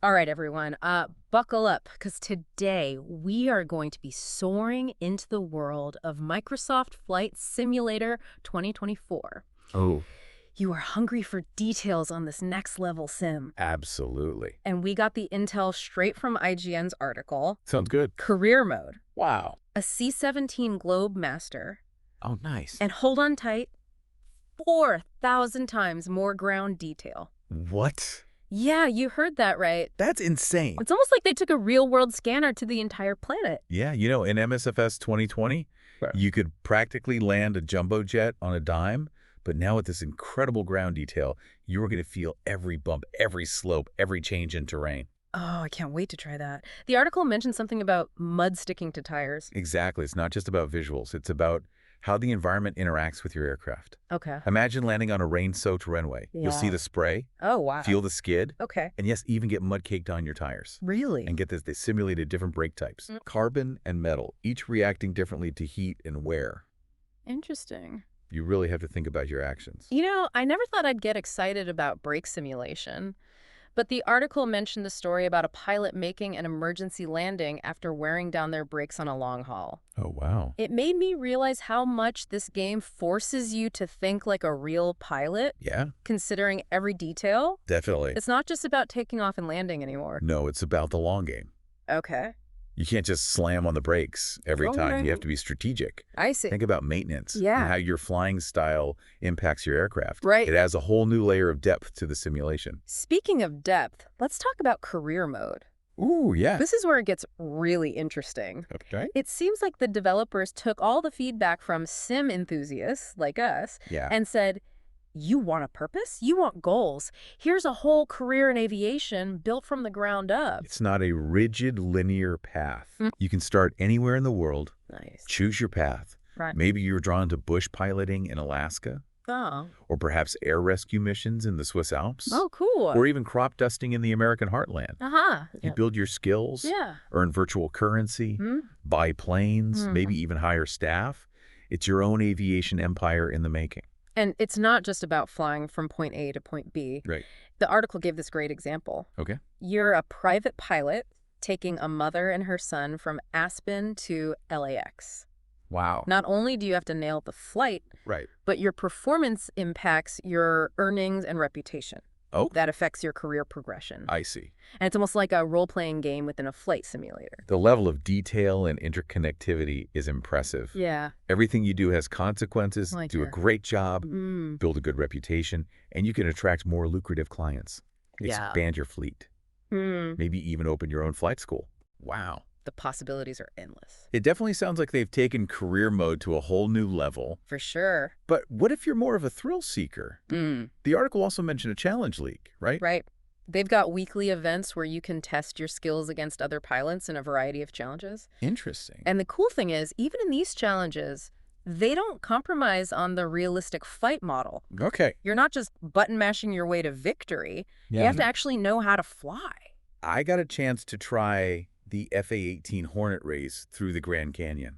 All right, everyone, buckle up, because today we are going to be soaring into the world of Microsoft Flight Simulator 2024. Oh, You are hungry for details on this next level sim. absolutely. And we got the intel straight from IGN's article. Sounds good. Career mode, Wow. a C-17 Globe Master, Oh, nice. and hold on tight, 4,000 times more ground detail. What? Yeah, you heard that right. That's insane. It's almost like they took a real-world scanner to the entire planet. Yeah, in MSFS 2020, Right. you could practically land a jumbo jet on a dime, but now with this incredible ground detail, you're going to feel every bump, every slope, every change in terrain. Oh, I can't wait to try that. The article mentioned something about mud sticking to tires. Exactly. It's not just about visuals. It's about how the environment interacts with your aircraft. Okay. Imagine landing on a rain-soaked runway. You'll see Yeah. the spray, Oh, wow. feel the skid, Okay. and yes, even get mud caked on your tires. Really? And get this, they simulated different brake types. Carbon and metal, each reacting differently to heat and wear. Interesting. You really have to think about your actions. You know, I never thought I'd get excited about brake simulation, but the article mentioned the story about a pilot making an emergency landing after wearing down their brakes on a long haul. Oh, wow. It made me realize how much this game forces you to think like a real pilot, Yeah, considering every detail. definitely. It's not just about taking off and landing anymore. No, it's about the long game. Okay. You can't just slam on the brakes every time. Okay. You have to be strategic. I see. Think about maintenance Yeah. and how your flying style impacts your aircraft. Right. It adds a whole new layer of depth to the simulation. Speaking of depth, let's talk about career mode. Ooh, yeah. This is where it gets really interesting. Okay. It seems like the developers took all the feedback from sim enthusiasts like us Yeah. and said, you want a purpose? You want goals. Here's a whole career in aviation built from the ground up. It's not a rigid linear path. Mm. You can start anywhere in the world, Nice. choose your path. Right. Maybe you're drawn to bush piloting in Alaska, Oh. or perhaps air rescue missions in the Swiss Alps, Oh, cool. or even crop dusting in the American heartland. Uh-huh. You build your skills, Yeah. earn virtual currency, Hmm? buy planes, Mhm. maybe even hire staff. It's your own aviation empire in the making. And it's not just about flying from point A to point B. Right. The article gave this great example. Okay. You're a private pilot taking a mother and her son from Aspen to LAX. Wow. Not only do you have to nail the flight, Right. but your performance impacts your earnings and reputation. Oh, That affects your career progression. I see. And it's almost like a role-playing game within a flight simulator. The level of detail and interconnectivity is impressive. Yeah. Everything you do has consequences. Like Do a your- great job, Mm. build a good reputation, and you can attract more lucrative clients. Yeah. Expand your fleet. Mm. Maybe even open your own flight school. Wow. The possibilities are endless. It definitely sounds like they've taken career mode to a whole new level. For sure. But what if you're more of a thrill seeker? Mm. The article also mentioned a challenge league, right? Right. They've got weekly events where you can test your skills against other pilots in a variety of challenges. Interesting. And the cool thing is, even in these challenges, they don't compromise on the realistic fight model. Okay. You're not just button mashing your way to victory. You have to actually know how to fly. I got a chance to try the FA-18 Hornet race through the Grand Canyon.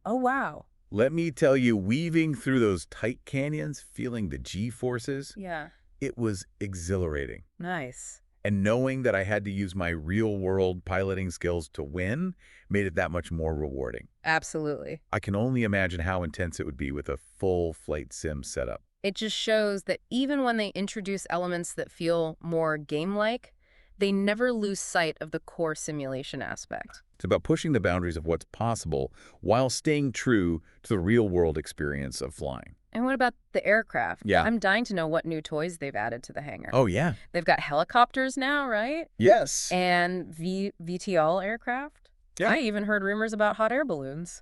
Oh, wow. Let me tell you, weaving through those tight canyons, feeling the G-forces, Yeah. it was exhilarating. Nice. And knowing that I had to use my real-world piloting skills to win made it that much more rewarding. Absolutely. I can only imagine how intense it would be with a full flight sim setup. It just shows that even when they introduce elements that feel more game-like, they never lose sight of the core simulation aspect. It's about pushing the boundaries of what's possible while staying true to the real-world experience of flying. And what about the aircraft? Yeah. I'm dying to know what new toys they've added to the hangar. Oh, yeah. They've got helicopters now, right? Yes. And VTOL aircraft? Yeah. I even heard rumors about hot air balloons.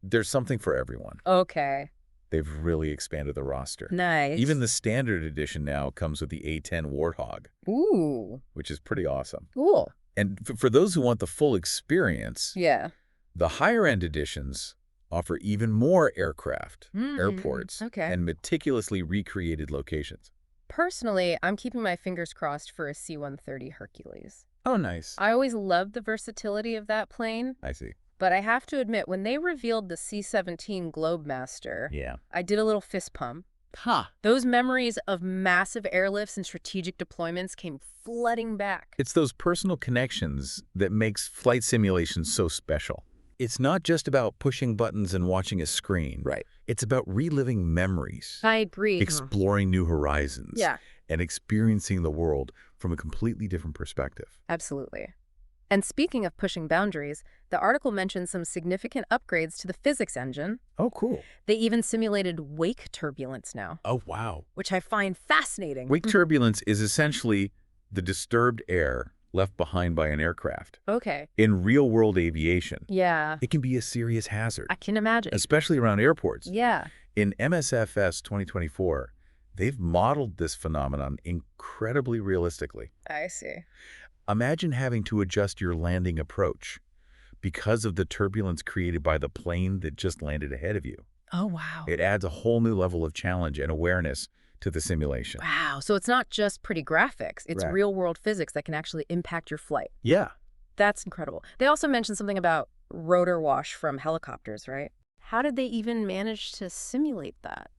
There's something for everyone. Okay. They've really expanded the roster. Nice. Even the standard edition now comes with the A-10 Warthog, Ooh. which is pretty awesome. Cool. And for those who want the full experience, Yeah. the higher-end editions offer even more aircraft, Mm, airports, okay. and meticulously recreated locations. Personally, I'm keeping my fingers crossed for a C-130 Hercules. Oh, nice. I always loved the versatility of that plane, I see. but I have to admit, when they revealed the C-17 Globemaster, Yeah. I did a little fist pump. Huh. Those memories of massive airlifts and strategic deployments came flooding back. It's those personal connections that makes flight simulation so special. It's not just about pushing buttons and watching a screen. Right. It's about reliving memories, I agree. exploring new horizons, Yeah, and experiencing the world from a completely different perspective. absolutely. And speaking of pushing boundaries, the article mentions some significant upgrades to the physics engine. Oh, cool. They even simulated wake turbulence now, Oh, wow. which I find fascinating. Wake turbulence is essentially the disturbed air left behind by an aircraft. Okay. In real-world aviation, Yeah, it can be a serious hazard, I can imagine. especially around airports. Yeah. In MSFS 2024, they've modeled this phenomenon incredibly realistically. I see. Imagine having to adjust your landing approach because of the turbulence created by the plane that just landed ahead of you. Oh, wow. It adds a whole new level of challenge and awareness to the simulation. Wow. So it's not just pretty graphics. It's Right. real-world physics that can actually impact your flight. Yeah. That's incredible. They also mentioned something about rotor wash from helicopters, right? How did they even manage to simulate that?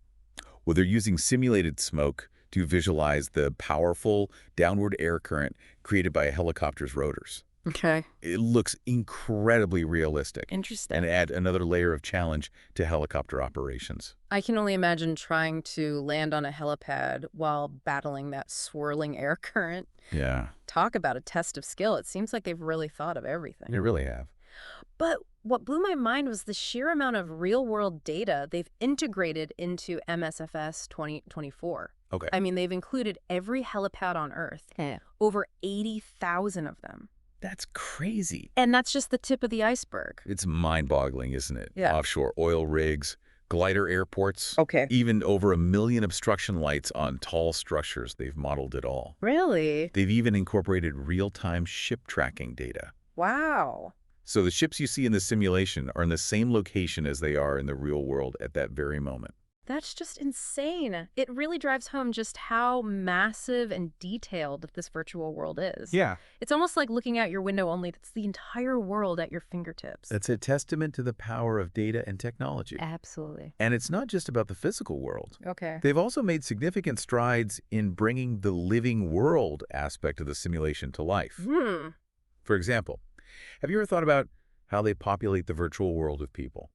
Well, they're using simulated smoke to visualize the powerful downward air current created by a helicopter's rotors. Okay. It looks incredibly realistic Interesting. and add another layer of challenge to helicopter operations. I can only imagine trying to land on a helipad while battling that swirling air current. Yeah, Talk about a test of skill. It seems like they've really thought of everything. they really have. But what blew my mind was the sheer amount of real-world data they've integrated into MSFS 2024. Okay. I mean, they've included every helipad on Earth, over 80,000 of them. That's crazy. And that's just the tip of the iceberg. It's mind-boggling, isn't it? Yeah. Offshore oil rigs, glider airports, Okay. even over 1 million obstruction lights on tall structures. They've modeled it all. Really? They've even incorporated real-time ship tracking data. Wow. So the ships you see in the simulation are in the same location as they are in the real world at that very moment. That's just insane. It really drives home just how massive and detailed this virtual world is. Yeah. It's almost like looking out your window, only it's the entire world at your fingertips. That's a testament to the power of data and technology. Absolutely. And it's not just about the physical world. Okay. They've also made significant strides in bringing the living world aspect of the simulation to life. For example, have you ever thought about how they populate the virtual world with people?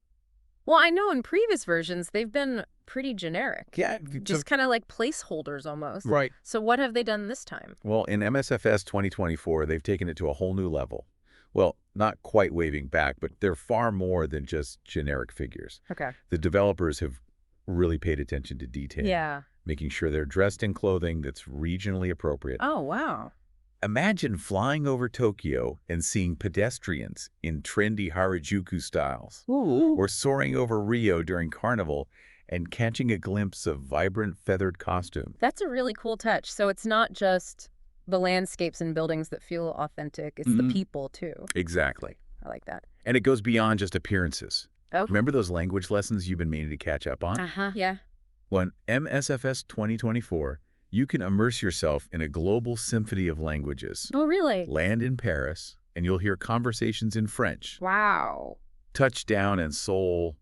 Well, I know in previous versions, they've been pretty generic. Yeah. Just kind of like placeholders almost. Right. So what have they done this time? Well, in MSFS 2024, they've taken it to a whole new level. Well, not quite waving back, but they're far more than just generic figures. Okay. The developers have really paid attention to detail. Yeah. Making sure they're dressed in clothing that's regionally appropriate. Oh, wow. Imagine flying over Tokyo and seeing pedestrians in trendy Harajuku styles, Ooh. or soaring over Rio during Carnival and catching a glimpse of vibrant feathered costume. That's a really cool touch. So it's not just the landscapes and buildings that feel authentic. It's the people, too. Exactly. I like that. And it goes beyond just appearances. Oh. Remember those language lessons you've been meaning to catch up on? Uh-huh. Yeah. Well, in MSFS 2024, you can immerse yourself in a global symphony of languages. Oh, really? Land in Paris, and you'll hear conversations in French. Wow. Touchdown in Seoul,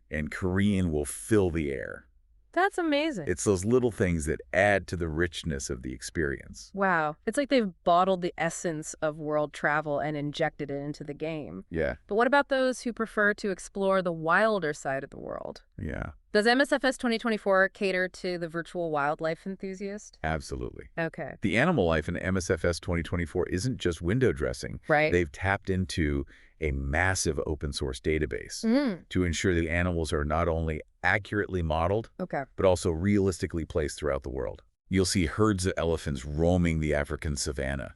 and Korean will fill the air. That's amazing. It's those little things that add to the richness of the experience. Wow. It's like they've bottled the essence of world travel and injected it into the game. Yeah, But what about those who prefer to explore the wilder side of the world? yeah, Does MSFS 2024 cater to the virtual wildlife enthusiast? absolutely. Okay. The animal life in MSFS 2024 isn't just window dressing. Right. They've tapped into a massive open source database Mm. to ensure the animals are not only accurately modeled, Okay. but also realistically placed throughout the world. You'll see herds of elephants roaming the African savanna,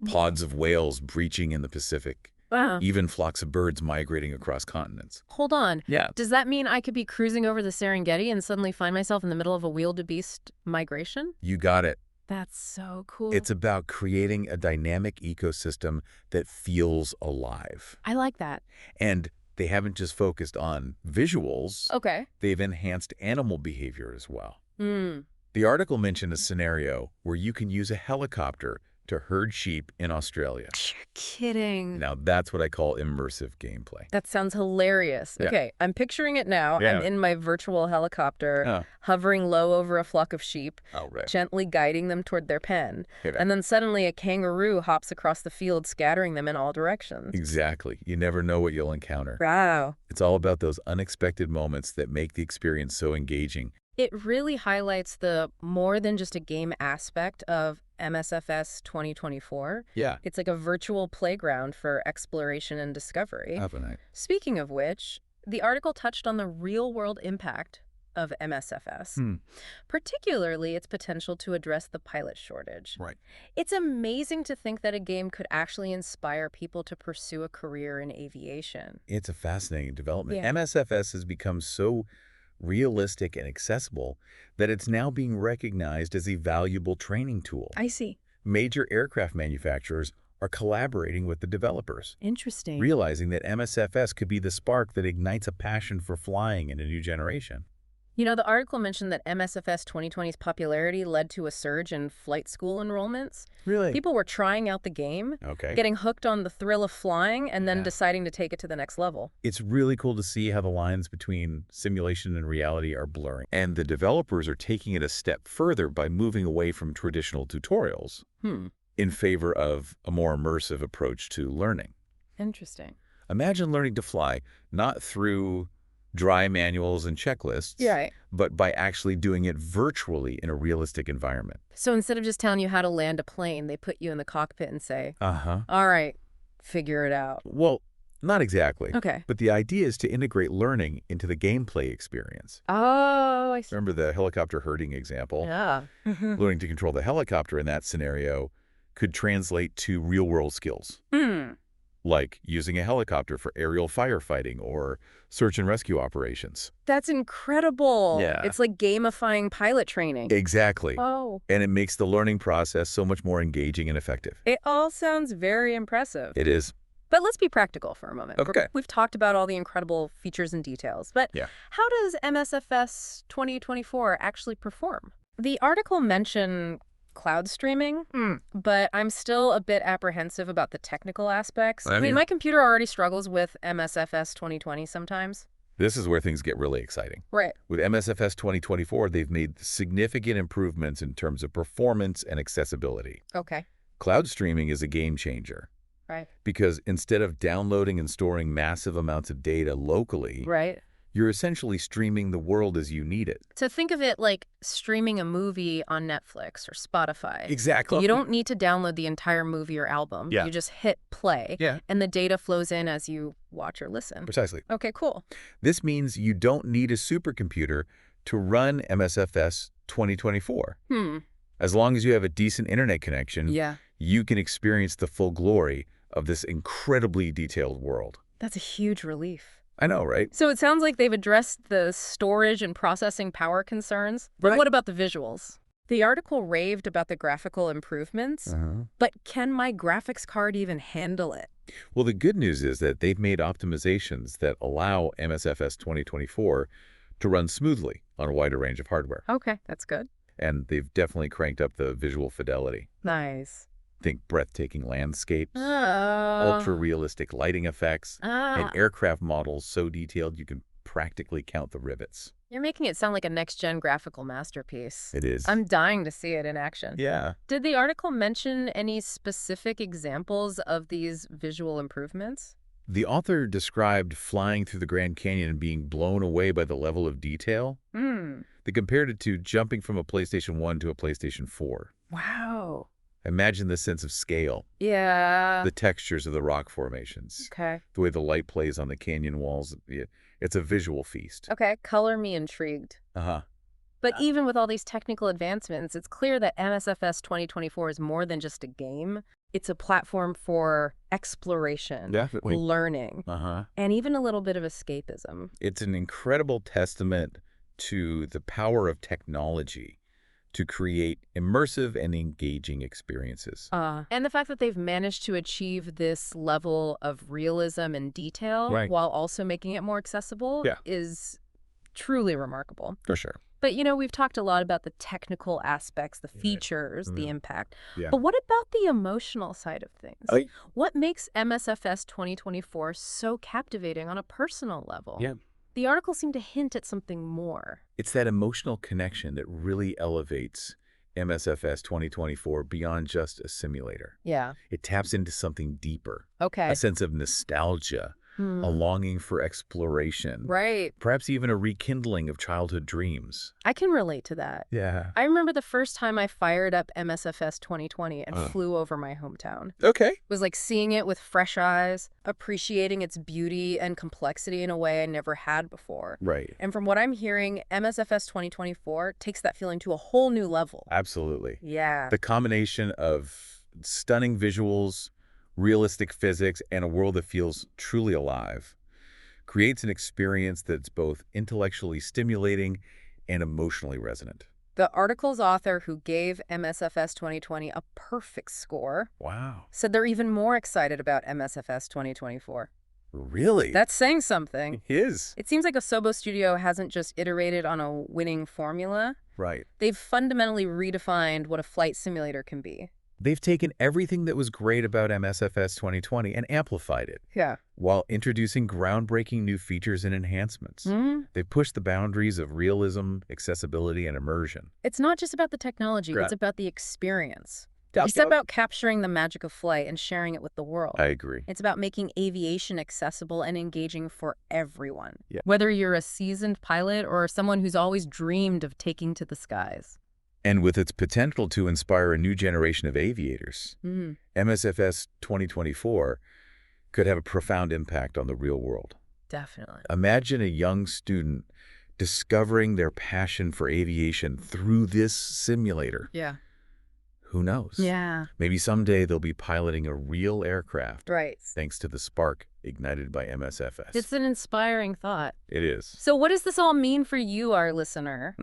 pods of whales breaching in the Pacific, Wow. even flocks of birds migrating across continents. Hold on. Yeah. Does that mean I could be cruising over the Serengeti and suddenly find myself in the middle of a wildebeest migration? You got it. That's so cool. It's about creating a dynamic ecosystem that feels alive. I like that. And they haven't just focused on visuals, Okay. they've enhanced animal behavior as well. Mm. The article mentioned a scenario where you can use a helicopter to herd sheep in Australia. You're kidding. Now, that's what I call immersive gameplay. That sounds hilarious. Yeah. Okay, I'm picturing it now. Yeah. I'm in my virtual helicopter, hovering low over a flock of sheep, Right. gently guiding them toward their pen. Okay. And then suddenly a kangaroo hops across the field, scattering them in all directions. Exactly. You never know what you'll encounter. Wow. It's all about those unexpected moments that make the experience so engaging. It really highlights the more than just a game aspect of MSFS 2024. Yeah. It's like a virtual playground for exploration and discovery. Have a night. Speaking of which, the article touched on the real-world impact of MSFS, particularly its potential to address the pilot shortage. Right. It's amazing to think that a game could actually inspire people to pursue a career in aviation. It's a fascinating development. Yeah. MSFS has become so realistic and accessible that it's now being recognized as a valuable training tool. I see. Major aircraft manufacturers are collaborating with the developers, Interesting. realizing that MSFS could be the spark that ignites a passion for flying in a new generation. You know, the article mentioned that MSFS 2020's popularity led to a surge in flight school enrollments. Really? People were trying out the game, getting hooked on the thrill of flying, and then deciding to take it to the next level. It's really cool to see how the lines between simulation and reality are blurring. And the developers are taking it a step further by moving away from traditional tutorials in favor of a more immersive approach to learning. Interesting. Imagine learning to fly not through dry manuals and checklists, but by actually doing it virtually in a realistic environment. So instead of just telling you how to land a plane, they put you in the cockpit and say, all right, figure it out. Well, not exactly. Okay. But the idea is to integrate learning into the gameplay experience. Oh, I see. Remember the helicopter herding example? Yeah. Learning to control the helicopter in that scenario could translate to real-world skills, like using a helicopter for aerial firefighting or search and rescue operations. That's incredible. Yeah. It's like gamifying pilot training. Exactly. Oh. And it makes the learning process so much more engaging and effective. It all sounds very impressive. It is. But let's be practical for a moment. Okay. We've talked about all the incredible features and details, but how does MSFS 2024 actually perform? The article mentioned cloud streaming, but I'm still a bit apprehensive about the technical aspects. I mean, my computer already struggles with MSFS 2020 sometimes. This is where things get really exciting. Right. With MSFS 2024, they've made significant improvements in terms of performance and accessibility. Okay. Cloud streaming is a game changer. Right. Because instead of downloading and storing massive amounts of data locally, you're essentially streaming the world as you need it. So think of it like streaming a movie on Netflix or Spotify. Exactly. You don't need to download the entire movie or album. You just hit play, and the data flows in as you watch or listen. Precisely. Okay, cool. This means you don't need a supercomputer to run MSFS 2024. As long as you have a decent internet connection, you can experience the full glory of this incredibly detailed world. That's a huge relief. I know, right? So it sounds like they've addressed the storage and processing power concerns. But what about the visuals? The article raved about the graphical improvements, but can my graphics card even handle it? Well, the good news is that they've made optimizations that allow MSFS 2024 to run smoothly on a wider range of hardware. Okay, that's good. And they've definitely cranked up the visual fidelity. Nice. Think breathtaking landscapes, ultra-realistic lighting effects, and aircraft models so detailed you can practically count the rivets. You're making it sound like a next-gen graphical masterpiece. It is. I'm dying to see it in action. Yeah. Did the article mention any specific examples of these visual improvements? The author described flying through the Grand Canyon and being blown away by the level of detail. They compared it to jumping from a PlayStation 1 to a PlayStation 4. Wow. Imagine the sense of scale. Yeah. The textures of the rock formations. Okay. The way the light plays on the canyon walls. It's a visual feast. Okay, color me intrigued. But even with all these technical advancements, it's clear that MSFS 2024 is more than just a game. It's a platform for exploration, learning, and even a little bit of escapism. It's an incredible testament to the power of technology to create immersive and engaging experiences. And the fact that they've managed to achieve this level of realism and detail while also making it more accessible is truly remarkable. For sure. But, we've talked a lot about the technical aspects, the features, the impact. Yeah. But what about the emotional side of things? What makes MSFS 2024 so captivating on a personal level? Yeah. The article seemed to hint at something more. It's that emotional connection that really elevates MSFS 2024 beyond just a simulator. Yeah. It taps into something deeper. Okay. A sense of nostalgia, a longing for exploration. Right. Perhaps even a rekindling of childhood dreams. I can relate to that. Yeah. I remember the first time I fired up MSFS 2020 and flew over my hometown. Okay. It was like seeing it with fresh eyes, appreciating its beauty and complexity in a way I never had before. Right. And from what I'm hearing, MSFS 2024 takes that feeling to a whole new level. Absolutely. Yeah. The combination of stunning visuals, realistic physics, and a world that feels truly alive creates an experience that's both intellectually stimulating and emotionally resonant. The article's author, who gave MSFS 2020 a perfect score, Wow. said they're even more excited about MSFS 2024. Really? That's saying something. It is. It seems like Asobo Studio hasn't just iterated on a winning formula. Right. They've fundamentally redefined what a flight simulator can be. They've taken everything that was great about MSFS 2020 and amplified it. Yeah. While introducing groundbreaking new features and enhancements. They've pushed the boundaries of realism, accessibility, and immersion. It's not just about the technology, Right. it's about the experience. It's about capturing the magic of flight and sharing it with the world. I agree. It's about making aviation accessible and engaging for everyone. Yeah. Whether you're a seasoned pilot or someone who's always dreamed of taking to the skies. And with its potential to inspire a new generation of aviators, MSFS 2024 could have a profound impact on the real world. Definitely. Imagine a young student discovering their passion for aviation through this simulator. Yeah. Who knows? Yeah. Maybe someday they'll be piloting a real aircraft. Right. Thanks to the spark ignited by MSFS. It's an inspiring thought. It is. So what does this all mean for you, our listener?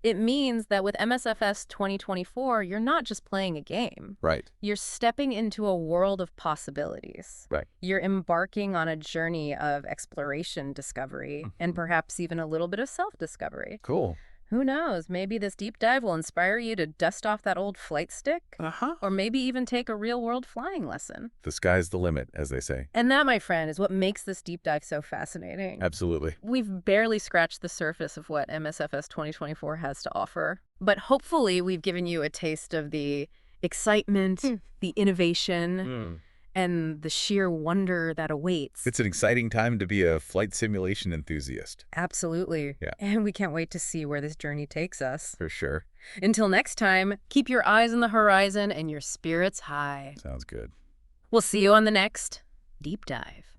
It means that with MSFS 2024, you're not just playing a game. Right. You're stepping into a world of possibilities. Right. You're embarking on a journey of exploration, discovery, and perhaps even a little bit of self-discovery. Cool. Who knows? Maybe this deep dive will inspire you to dust off that old flight stick. Or maybe even take a real-world flying lesson. The sky's the limit, as they say. And that, my friend, is what makes this deep dive so fascinating. Absolutely. We've barely scratched the surface of what MSFS 2024 has to offer. But hopefully we've given you a taste of the excitement, the innovation, and the sheer wonder that awaits. It's an exciting time to be a flight simulation enthusiast. Absolutely. Yeah. And we can't wait to see where this journey takes us. For sure. Until next time, keep your eyes on the horizon and your spirits high. Sounds good. We'll see you on the next Deep Dive.